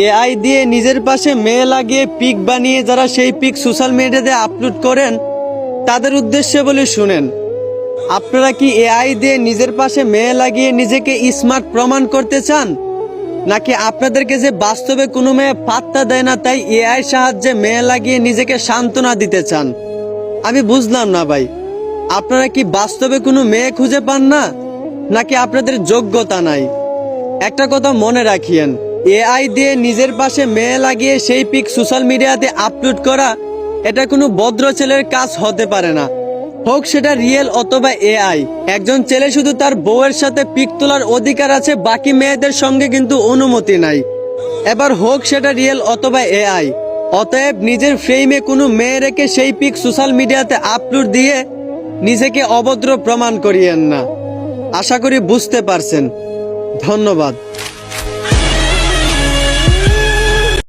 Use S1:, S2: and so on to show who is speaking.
S1: AI দিয়ে নিজের পাশে মেয়ে লাগিয়ে পিক বানিয়ে যারা সেই পিক সোশ্যাল মিডিয়াতে আপলোড করেন তাদের উদ্দেশ্যে বলে শুনেন, আপনারা কি এআই দিয়ে নিজের পাশে মেয়ে লাগিয়ে নিজেকে স্মার্ট প্রমাণ করতে চান, নাকি আপনাদেরকে যে বাস্তবে কোনো মেয়ে পাত্তা দেয় না তাই এআই সাহায্যে মেয়ে লাগিয়ে নিজেকে সান্ত্বনা দিতে চান? আমি বুঝলাম না ভাই, আপনারা কি বাস্তবে কোনো মেয়ে খুঁজে পান না, নাকি আপনাদের যোগ্যতা নাই? একটা কথা মনে রাখিয়েন, এআই দিয়ে নিজের পাশে মেয়ে লাগিয়ে সেই পিক সোশ্যাল মিডিয়াতে আপলোড করা এটা কোনো ভদ্র ছেলের কাজ হতে পারে না, হোক সেটা রিয়েল অথবা এআই। একজন ছেলে শুধু তার বউয়ের সাথে পিক তোলার অধিকার আছে, বাকি মেয়েদের সঙ্গে কিন্তু অনুমতি নাই। এবার হোক সেটা রিয়েল অথবা এআই। অতএব নিজের ফ্রেমে কোনো মেয়ে রেখে সেই পিক সোশ্যাল মিডিয়াতে আপলোড দিয়ে নিজেকে অভদ্র প্রমাণ করিয়েন না। আশা করি বুঝতে পারছেন। ধন্যবাদ।